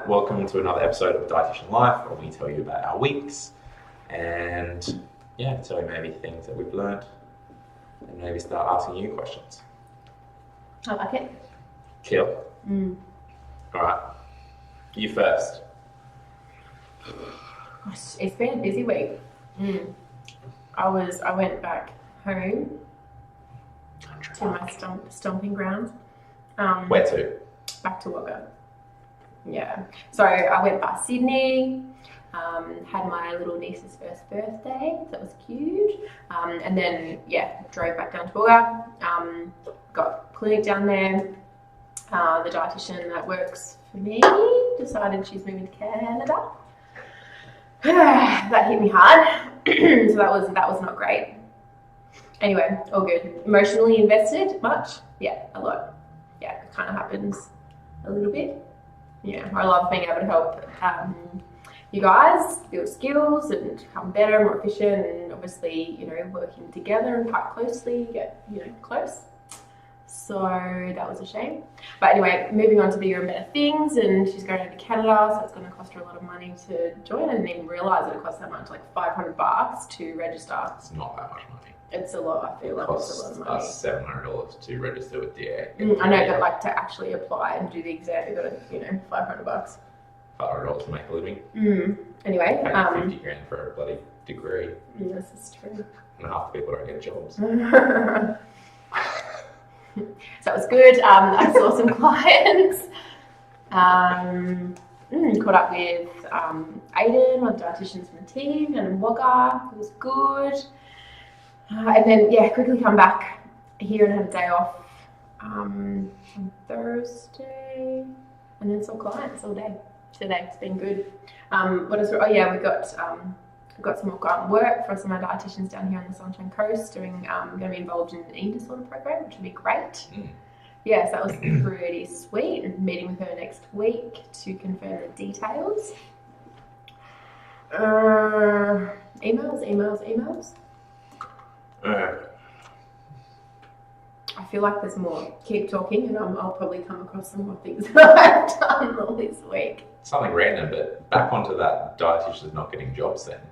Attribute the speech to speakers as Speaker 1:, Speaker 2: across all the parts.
Speaker 1: welcome to another episode of Dietitian Life, where we tell you about our weeks and tell you maybe things that we've learned and maybe start asking you questions.
Speaker 2: I like it.
Speaker 1: Kill. All right, you first.
Speaker 2: It's been a busy week. I went back home to my stomping grounds.
Speaker 1: Where to?
Speaker 2: Back to Wagga. Yeah. So I went by Sydney, had my little niece's first birthday, so that was cute. And then, drove back down to Wagga, got a clinic down there. The dietitian that works for me decided she's moving to Canada. That hit me hard, so that was not great. Anyway, all good. Emotionally invested much? Yeah, a lot. Yeah, it kind of happens a little bit. Yeah, I love being able to help you guys build skills and become better, more efficient, and obviously, working together and quite closely, get, close. So that was a shame. But anyway, moving on to bigger and better things, and she's going over to Canada, so it's going to cost her a lot of money to join. I didn't even realise it costs that much, like $500 to register.
Speaker 1: It's not that much money.
Speaker 2: It's a lot, I feel like it's a lot of money.
Speaker 1: It costs us $700 to register with DA.
Speaker 2: I know, but like to actually apply and do the exam, you've got to, $500.
Speaker 1: $500 to make a living.
Speaker 2: Anyway.
Speaker 1: Pay $50,000 for a bloody degree.
Speaker 2: This is true.
Speaker 1: And half the people don't get jobs.
Speaker 2: So it was good. I saw some clients. Caught up with Aiden, one of the dietitians from the team, and Wagga. It was good. And then, quickly come back here and had a day off on Thursday, and then saw clients all day today. It's been good. We got some more work for some of our dietitians down here on the Sunshine Coast doing, going to be involved in an eating disorder program, which will be great. Yeah, so that was pretty sweet. Meeting with her next week to confirm the details. Emails. I feel like there's more. Keep talking and I'll probably come across some more things that I've done all this week.
Speaker 1: Something random, but back onto that dietitian's not getting jobs then.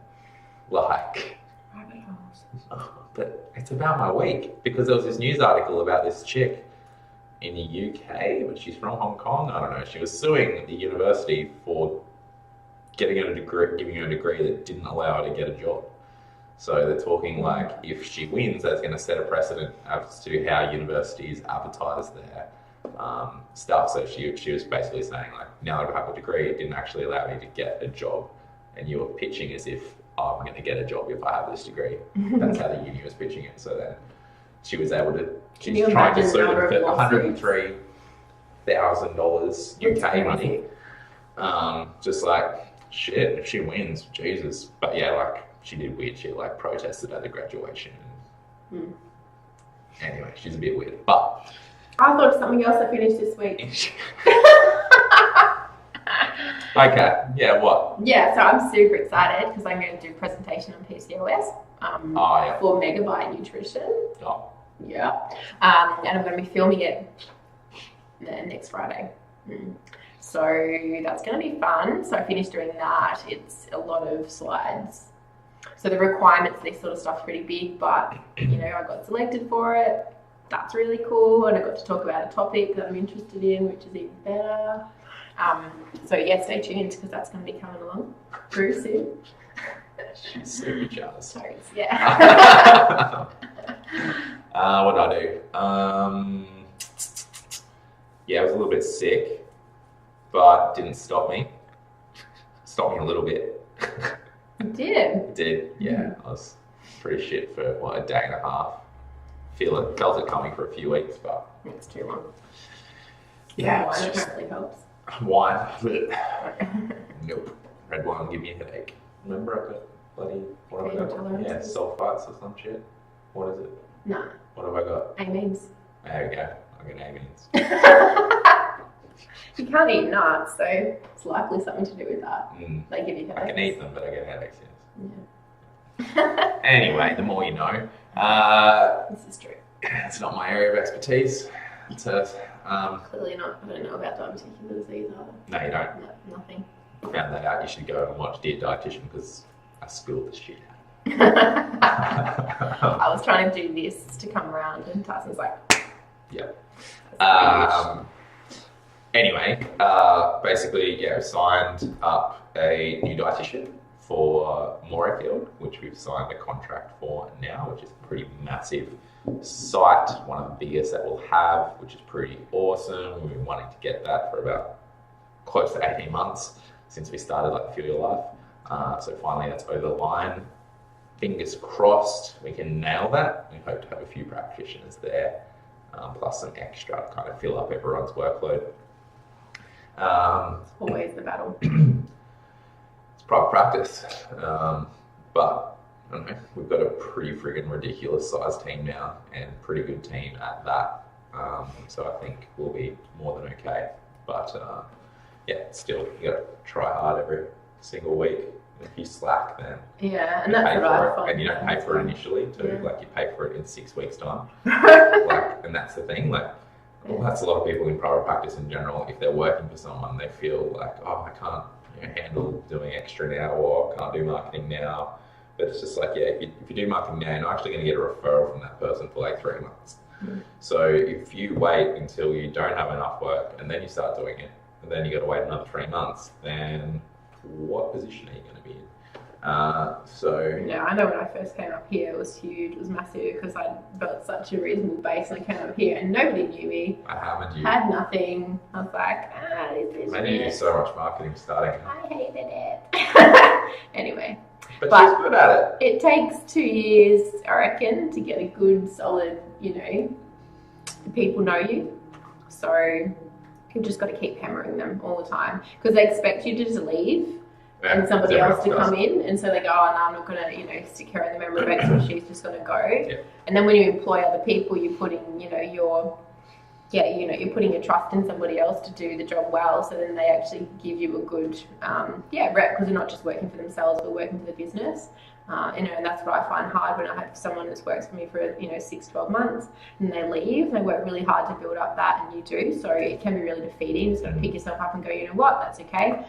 Speaker 1: Like, but it's about my week, because there was this news article about this chick in the UK, but she's from Hong Kong, I don't know, she was suing the university for giving her a degree that didn't allow her to get a job. So they're talking like, if she wins, that's going to set a precedent as to how universities advertise their stuff. So she was basically saying, like, now that I have a degree, it didn't actually allow me to get a job, and you were pitching as if, oh, I'm going to get a job if I have this degree. That's how the uni was pitching it. So then she was able to, she's trying to sue them for $103,000 UK money. Just like, shit, if she wins, Jesus. But yeah, like, she did weird shit, like protested at the graduation. Anyway, she's a bit weird. But
Speaker 2: I thought of something else I finished this week.
Speaker 1: Okay, yeah, what?
Speaker 2: Yeah, so I'm super excited because I'm going to do a presentation on PCOS for Megabyte Nutrition.
Speaker 1: Oh.
Speaker 2: Yeah. And I'm going to be filming it next Friday. So that's going to be fun. So I finished doing that. It's a lot of slides. So the requirements for this sort of stuff's pretty big, but, I got selected for it. That's really cool. And I got to talk about a topic that I'm interested in, which is even better. So stay tuned because that's going to be coming along pretty soon.
Speaker 1: She's super jealous.
Speaker 2: Sorry, yeah.
Speaker 1: What did I do? I was a little bit sick, but didn't stop me. Stopped me a little bit.
Speaker 2: You did?
Speaker 1: It did, yeah. I was pretty shit for, a day and a half. Felt it coming for a few weeks, but...
Speaker 2: It's too long.
Speaker 1: Yeah.
Speaker 2: Wine apparently helps.
Speaker 1: Wine. Nope. Red wine will give me a headache. Remember I got bloody... What have I got? Yeah, sulfites or some shit. What is it?
Speaker 2: No.
Speaker 1: What have I got?
Speaker 2: Amines.
Speaker 1: There we go. I got amines.
Speaker 2: You can't eat nuts, so it's likely something to do with that. They give you headaches.
Speaker 1: I can eat them, but I get headaches, yes.
Speaker 2: Yeah.
Speaker 1: Anyway, the more you know.
Speaker 2: This is true.
Speaker 1: It's not my area of expertise to
Speaker 2: Clearly not. I don't know about diverticular disease either.
Speaker 1: No, you don't.
Speaker 2: No, nothing.
Speaker 1: Found that out. You should go and watch Dear Dietitian because I schooled the shit
Speaker 2: I was trying to do this to come around, and Tyson's like,
Speaker 1: yeah. Anyway, basically, yeah, signed up a new dietitian for Morayfield, which we've signed a contract for now, which is a pretty massive site, one of the biggest that we'll have, which is pretty awesome. We've been wanting to get that for about close to 18 months since we started like Feel Your Life. So finally that's over the line. Fingers crossed we can nail that. We hope to have a few practitioners there, plus some extra to kind of fill up everyone's workload.
Speaker 2: it's always the battle.
Speaker 1: It's private practice, but I don't know, we've got a pretty friggin' ridiculous size team now and pretty good team at that. So I think we'll be more than okay. But yeah, still, you gotta try hard every single week. If you slack, then
Speaker 2: yeah, and that's what I find.
Speaker 1: And you don't pay for it initially too. Yeah. Like you pay for it in 6 weeks' time. And that's the thing. Like, well, that's a lot of people in private practice in general. If they're working for someone, they feel like, oh, I can't handle doing extra now, or I can't do marketing now. But it's just like, yeah, if you do marketing now, you're not actually going to get a referral from that person for like 3 months. So if you wait until you don't have enough work and then you start doing it, and then you got to wait another 3 months, then what position are you going to be in?
Speaker 2: Yeah, I know when I first came up here, it was huge, it was massive because I built such a reasonable base and I came up here and nobody knew me.
Speaker 1: I haven't you?
Speaker 2: Had nothing. I was like, this is
Speaker 1: I knew you so much marketing starting.
Speaker 2: I hated it. Anyway.
Speaker 1: But she's good at it.
Speaker 2: It takes 2 years, I reckon, to get a good, solid, people know you. So you've just got to keep hammering them all the time because they expect you to just leave. Yeah, and somebody else to come in, and so they go, oh no, I'm not going to, stick her in the memory bank, so she's just going to go.
Speaker 1: Yeah.
Speaker 2: And then when you employ other people, you're putting, you're putting your trust in somebody else to do the job well, so then they actually give you a good, rep, because they're not just working for themselves, but working for the business. And that's what I find hard when I have someone who's works for me for 6-12 months and they leave. They work really hard to build up that, and you do, so it can be really defeating. You just got to pick yourself up and go, you know what, that's okay.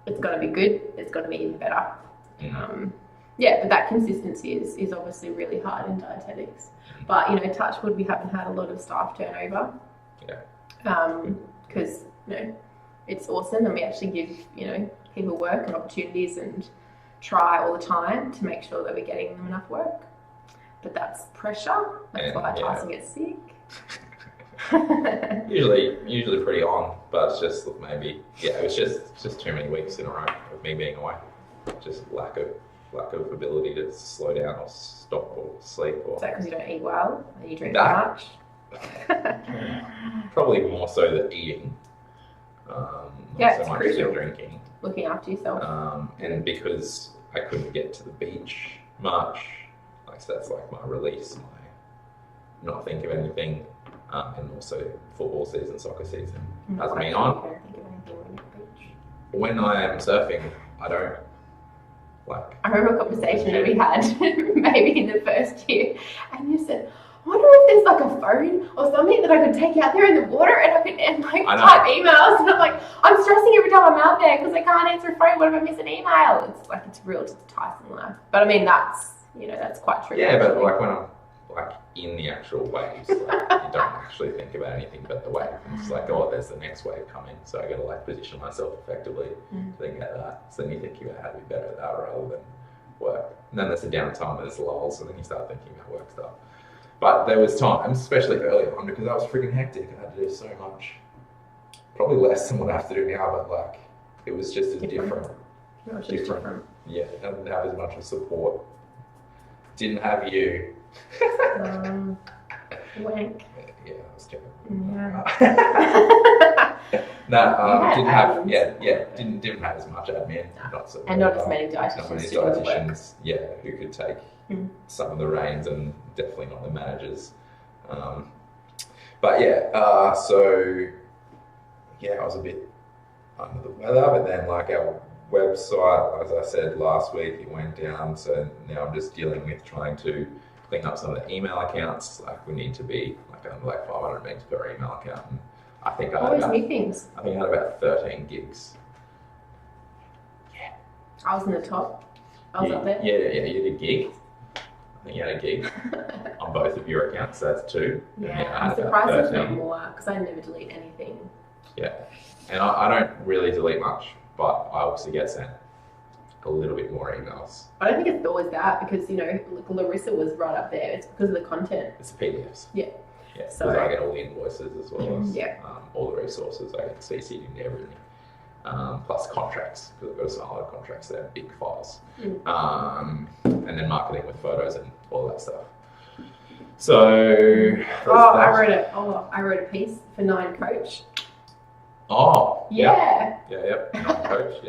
Speaker 2: It's got to be good. It's got to be even better. But that consistency is obviously really hard in dietetics. But touch wood, we haven't had a lot of staff turnover.
Speaker 1: Yeah.
Speaker 2: Because it's awesome, and we actually give people work and opportunities and try all the time to make sure that we're getting them enough work. But that's pressure. That's why Tyson gets sick.
Speaker 1: usually pretty on, but it's just maybe it was just too many weeks in a row of me being away. Just lack of ability to slow down or stop or sleep. Or
Speaker 2: is that because you don't eat well and you drink too much?
Speaker 1: Probably more so than eating.
Speaker 2: Not
Speaker 1: so
Speaker 2: it's
Speaker 1: much
Speaker 2: crucial.
Speaker 1: Drinking.
Speaker 2: Looking after yourself.
Speaker 1: And because I couldn't get to the beach much, so that's like my release, my not think of anything. And also football season, soccer season hasn't been on. When I am surfing, I don't I
Speaker 2: remember a conversation that we had maybe in the first year, and you said, I wonder if there's like a phone or something that I could take out there in the water and I could type emails. And I'm like, I'm stressing every time I'm out there because I can't answer a phone. What if I miss an email? It's like, it's real to the Tyson life. But I mean, that's quite true.
Speaker 1: Yeah, but when I'm in the actual waves, you don't actually think about anything but the wave. And it's like, oh, there's the next wave coming, so I got to position myself effectively to then get that. So then you think about how to be better at that rather than work. And then there's a downtime, there's lulls, and then you start thinking about work stuff. But there was times, especially early on, because I was freaking hectic. I had to do so much, probably less than what I have to do now, but it was just different. Yeah, I didn't have as much of support. Didn't have you.
Speaker 2: Wank.
Speaker 1: Yeah, I was joking. Didn't have as much admin.
Speaker 2: Not as many dietitians.
Speaker 1: Not many dietitians, who could take some of the reins, and definitely not the managers. So I was a bit under the weather, but then our website, as I said last week, it went down, so now I'm just dealing with trying to clean up some of the email accounts. Like we need to be like under like 500 megs per email account. And I think
Speaker 2: Always new things.
Speaker 1: I think I had about 13 gigs.
Speaker 2: I was in the top. I was up there.
Speaker 1: Yeah, you had a gig. I think you had a gig on both of your accounts, so that's 2.
Speaker 2: Yeah, I'm surprised there's not more because I never delete anything.
Speaker 1: Yeah, and I don't really delete much, but I also get sent a little bit more emails.
Speaker 2: I don't think it's always that because, you know, Larissa was right up there. It's because of the content.
Speaker 1: It's the PDFs.
Speaker 2: Yeah.
Speaker 1: Yeah,
Speaker 2: So
Speaker 1: because I get all the invoices as well as
Speaker 2: yeah.
Speaker 1: all the resources. I get CC'd into everything. Plus contracts, because I've got to sign a lot of contracts there, big files. And then marketing with photos and all that stuff. So...
Speaker 2: I wrote a piece for Nine Coach.
Speaker 1: Oh,
Speaker 2: yeah.
Speaker 1: Yeah. Nine Coach,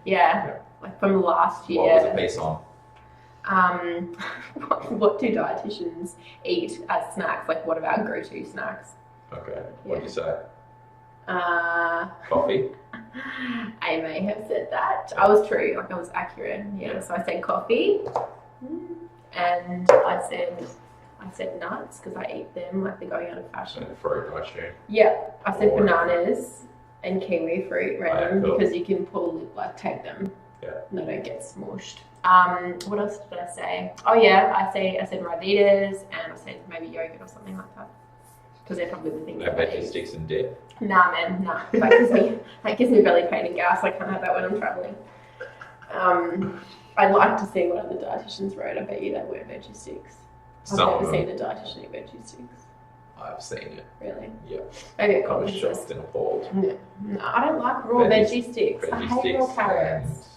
Speaker 2: Yeah, like from last year.
Speaker 1: What was the piece on?
Speaker 2: What do dietitians eat as snacks? Like, what are our go-to snacks?
Speaker 1: Okay, what did you say?
Speaker 2: Coffee. I may have said that. I was true, like I was accurate. Yeah. So I said coffee, and I said nuts because I eat them like they're going out of fashion.
Speaker 1: And fruit, I assume.
Speaker 2: Yeah, I said bananas and kiwi fruit random
Speaker 1: cool.
Speaker 2: because you can take them.
Speaker 1: Yeah.
Speaker 2: And they don't get smushed. What else did I say? Oh yeah, I said Ryvitas and I said maybe yogurt or something like that. Because they're probably the things.
Speaker 1: No veggie sticks and dip.
Speaker 2: Nah, man, nah. That gives me belly pain and gas. I can't have that when I'm traveling. I'd like to see what other dietitians wrote. I bet you they weren't veggie sticks. I've never seen a dietitian eat veggie sticks.
Speaker 1: I've seen it.
Speaker 2: Really?
Speaker 1: Yeah.
Speaker 2: Maybe
Speaker 1: I was shocked and appalled.
Speaker 2: No, I don't like raw veggie sticks. I hate raw carrots.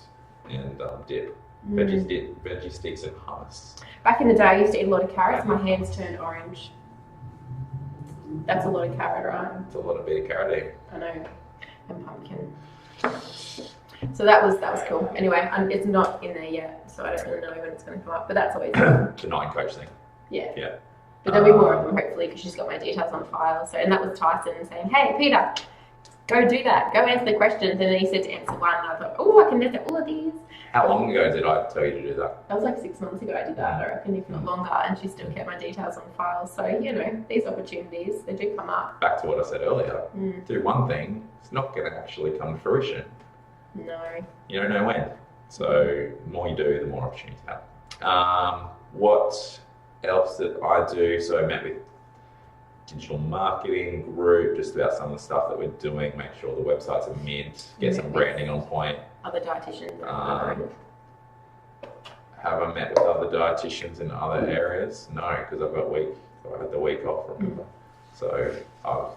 Speaker 1: And dip. Veggie sticks and hummus.
Speaker 2: Back in the day, I used to eat a lot of carrots. My hands turned orange. That's a lot of carrot, right?
Speaker 1: It's a lot of beta carotene.
Speaker 2: I know. And pumpkin. So that was cool. Anyway, it's not in there yet, so I don't really know when it's going to come up. But that's always
Speaker 1: the Nine Coach thing.
Speaker 2: Yeah.
Speaker 1: Yeah.
Speaker 2: But there'll be more of them hopefully because she's got my details on file. So and that was Tyson saying, "Hey, Peter, go do that. Go answer the questions." And then he said to answer one, and I thought, "Oh, I can answer all of these."
Speaker 1: How long ago did I tell you to do that?
Speaker 2: That was like 6 months ago I did that, I reckon, if not longer, and she still kept my details on file. So, you know, these opportunities, they do come up.
Speaker 1: Back to what I said earlier. Do one thing, it's not going to actually come to fruition.
Speaker 2: No.
Speaker 1: You don't know when. So the more you do, the more opportunities you have. What else did I do? So I met with digital marketing group, just about some of the stuff that we're doing, make sure the websites are mint, get some branding on point.
Speaker 2: Other dietitians.
Speaker 1: Have I met with other dietitians in other areas? No, because I had the week off, remember. So I've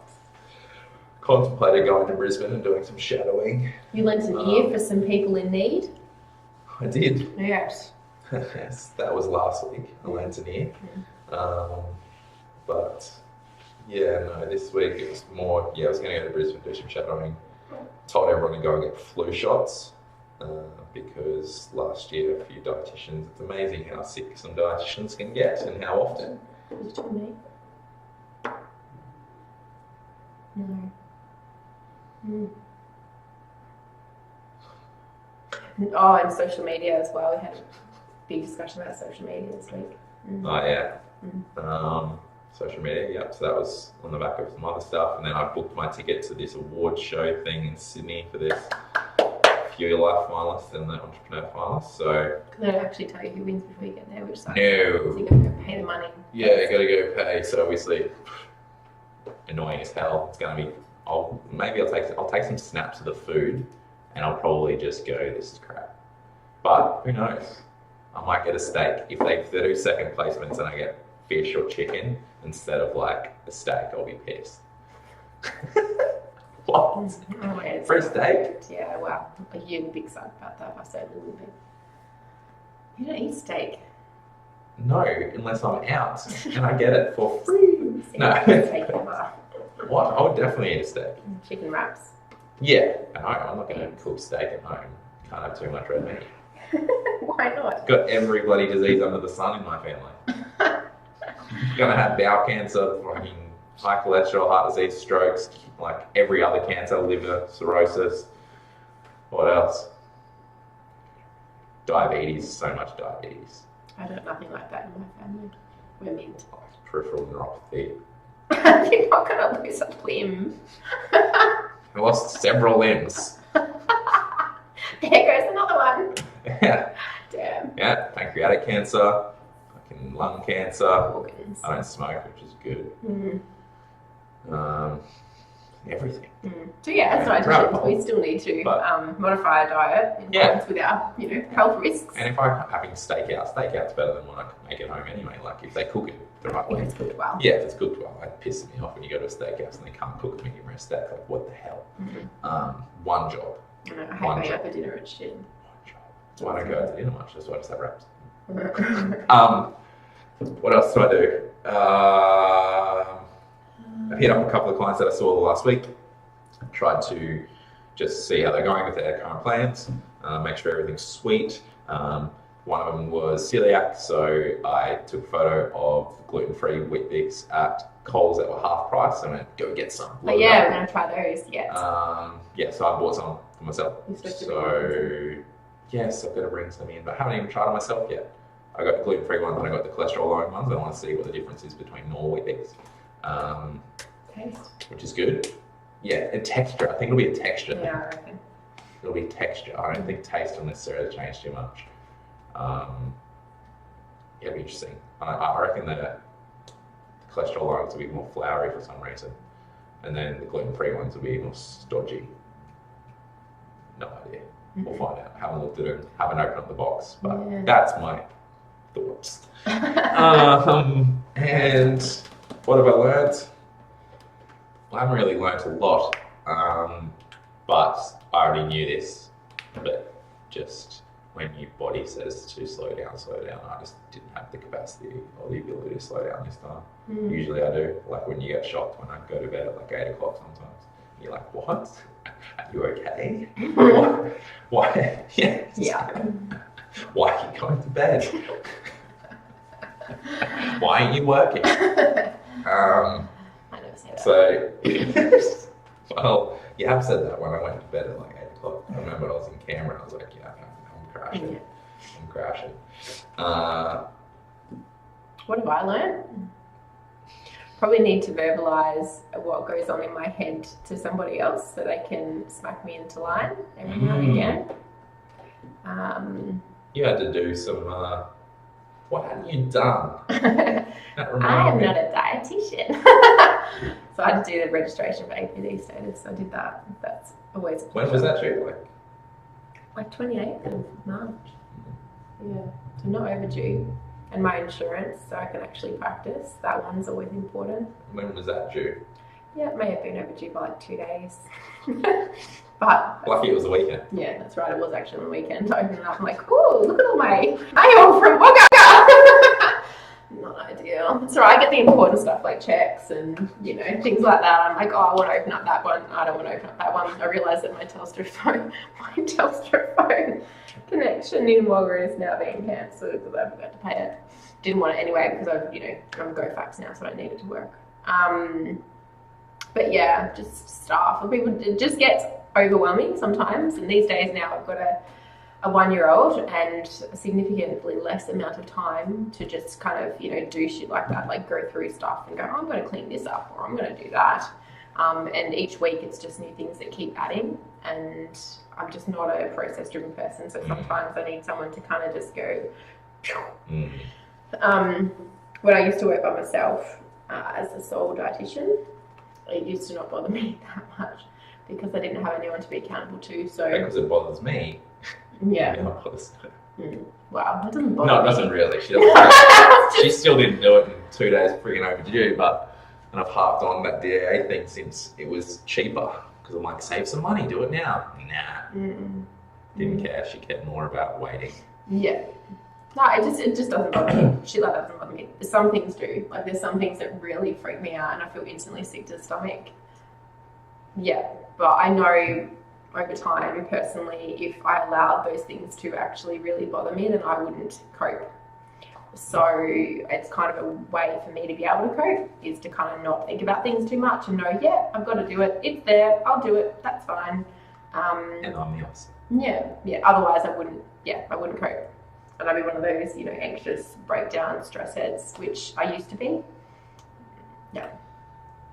Speaker 1: contemplated going to Brisbane and doing some shadowing.
Speaker 2: You lent an ear for some people in need?
Speaker 1: I did.
Speaker 2: Yes.
Speaker 1: Yes, that was last week. I lent an ear. But yeah, no, this week it was more, I was going to go to Brisbane do some shadowing. Told everyone to go and get flu shots because last year a few dietitians, it's amazing how sick some dietitians can get and how often.
Speaker 2: Did you tell me? No. Oh, and social media as well. We had a big discussion about social media this week.
Speaker 1: Oh yeah. Social media, yep. So that was on the back of some other stuff. And then I booked my ticket to this award show thing in Sydney for this Fuel Your Life finalist and the Entrepreneur finalist. So
Speaker 2: can I actually tell you who wins before you get there? Which side?
Speaker 1: No.
Speaker 2: So you got to go pay the money.
Speaker 1: Yeah, you got to go pay. So obviously, annoying as hell. It's going to be. I'll take some snaps of the food, and I'll probably just go, this is crap. But who knows? I might get a steak if they do second placements and I get fish or chicken instead of like a steak. I'll be pissed. What?
Speaker 2: Oh, yeah,
Speaker 1: for a steak?
Speaker 2: Yeah, well, you're the big side about that. I certainly would be. You don't eat steak.
Speaker 1: No, unless I'm out and I get it for free. No. What? I would definitely eat a steak.
Speaker 2: Chicken wraps.
Speaker 1: Yeah, no, I'm not going to cook steak at home. Can't have too much red meat.
Speaker 2: Why not?
Speaker 1: Got every bloody disease under the sun in my family. Gonna have bowel cancer, fucking high cholesterol, heart disease, strokes, like every other cancer, liver, cirrhosis. What else? Diabetes, so much diabetes.
Speaker 2: I don't have nothing like that in my family. We're mint.
Speaker 1: Peripheral neuropathy.
Speaker 2: You're not going to lose a limb.
Speaker 1: I lost several limbs.
Speaker 2: There goes another one.
Speaker 1: Yeah.
Speaker 2: Damn.
Speaker 1: Yeah, pancreatic cancer, fucking lung cancer.
Speaker 2: Organs.
Speaker 1: I don't smoke, which is good. Everything.
Speaker 2: So yeah, that's
Speaker 1: Rabbit
Speaker 2: right.
Speaker 1: hole.
Speaker 2: We still need to
Speaker 1: But-
Speaker 2: modify our diet in accordance with our, health risks.
Speaker 1: And if I'm having steakout's better than when I make it home anyway. Like if they cook it the right
Speaker 2: If
Speaker 1: way.
Speaker 2: it's cooked well.
Speaker 1: Yeah, if it's cooked well, it pisses me off when you go to a steakhouse and they can't cook a medium rare steak. Like, what the hell? One job.
Speaker 2: I know, I hate
Speaker 1: One
Speaker 2: going
Speaker 1: job.
Speaker 2: out for dinner and shit.
Speaker 1: One job. That's why I don't go out to dinner much. That's why I just have wraps. What else do I do? I've hit up a couple of clients that I saw last week. Tried to just see how they're going with their current plans, make sure everything's sweet. One of them was celiac, so I took a photo of gluten-free Weet Bix at Coles that were half price. So I'm going to go get some.
Speaker 2: But yeah, we're going to try those. Yeah.
Speaker 1: So I bought some for myself.
Speaker 2: You supposed to
Speaker 1: So, yes, I've got to bring some in, but I haven't even tried it myself yet. I got the gluten-free ones and I got the cholesterol-lowering ones. I want to see what the difference is between normal Weet Bix.
Speaker 2: Taste.
Speaker 1: Which is good. Yeah, and texture. I think it'll be a texture.
Speaker 2: Yeah, I reckon.
Speaker 1: It'll be texture. I don't think taste will necessarily change too much. It'll be interesting. I reckon the cholesterol ones will be more floury for some reason. And then the gluten-free ones will be more stodgy. No idea. We'll find out. Haven't looked at it. Haven't opened up the box. But that's my thoughts. And what have I learned? I haven't really learnt a lot, but I already knew this. But just when your body says to slow down, I just didn't have the capacity or the ability to slow down this time. Usually I do. Like when you get shocked when I go to bed at like 8 o'clock sometimes. You're like, what? Are you okay? Why? Yeah. Why are you going to bed? Why aren't you working?
Speaker 2: I never say that.
Speaker 1: So, well, you have said that when I went to bed at like 8 o'clock. I remember I was in Canberra and I was like, yeah, I'm crashing.
Speaker 2: Yeah.
Speaker 1: I'm crashing.
Speaker 2: What have I learned? Probably need to verbalise what goes on in my head to somebody else so they can smack me into line every now and again.
Speaker 1: You had to do some, what had you done? That
Speaker 2: I am
Speaker 1: reminded me.
Speaker 2: not a dietitian. So I had to do the registration for APD status. So I did that. That's always a
Speaker 1: When was that due?
Speaker 2: Like 28th of March. Yeah. So not overdue. And my insurance, so I can actually practice. That one's always important.
Speaker 1: When was that due?
Speaker 2: Yeah, it may have been overdue by like 2 days. But
Speaker 1: Lucky it was the weekend.
Speaker 2: yeah, that's right. It was actually on the weekend. I opened it up. I'm like, ooh, look at all my mail from Wagga. Not ideal. That's right. I get the important stuff like checks and things like that. I'm like, oh, I want to open up that one. I don't want to open up that one. I realised that my Telstra phone connection in Wagga is now being cancelled because I forgot to pay it. Didn't want it anyway because I'm GoFax now, so I don't need it to work. But yeah, just stuff. It just gets overwhelming sometimes. And these days now I've got a 1-year-old and a significantly less amount of time to just kind of, do shit like that, like go through stuff and go, oh, I'm going to clean this up or I'm going to do that. And each week it's just new things that keep adding. And I'm just not a process-driven person. So sometimes I need someone to kind of just go. When I used to work by myself as a sole dietitian, it used to not bother me that much because I didn't have anyone to be accountable to. So
Speaker 1: Because it bothers me.
Speaker 2: yeah.
Speaker 1: It bothers her.
Speaker 2: Wow, that doesn't bother
Speaker 1: No, it
Speaker 2: me.
Speaker 1: doesn't really. She doesn't. She still didn't do it in 2 days, freaking overdue. And I've harped on that DAA thing since it was cheaper because I'm like, save some money, do it now. Nah, didn't care. She cared more about waiting.
Speaker 2: Yeah. No, it just doesn't bother me. Shit like that doesn't bother me. Some things do. Like there's some things that really freak me out and I feel instantly sick to the stomach. Yeah, but I know over time, personally, if I allowed those things to actually really bother me, then I wouldn't cope. So it's kind of a way for me to be able to cope is to kind of not think about things too much and know, yeah, I've got to do it. It's there. I'll do it. That's fine.
Speaker 1: And I'm the opposite.
Speaker 2: Yeah. Otherwise, I wouldn't cope. And I'd be one of those, anxious, breakdown, stress heads, which I used to be. Yeah.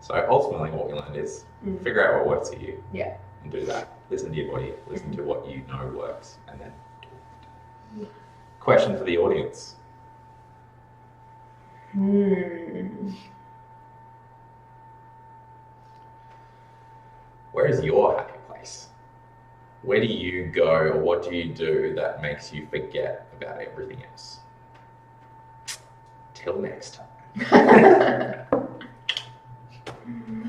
Speaker 1: So ultimately what we learned is figure out what works for you.
Speaker 2: Yeah.
Speaker 1: And do that. Listen to your body, listen to what you know works, and then do it. Question for the audience. Where is your happy place? Where do you go, or what do you do that makes you forget about everything else? Till next time.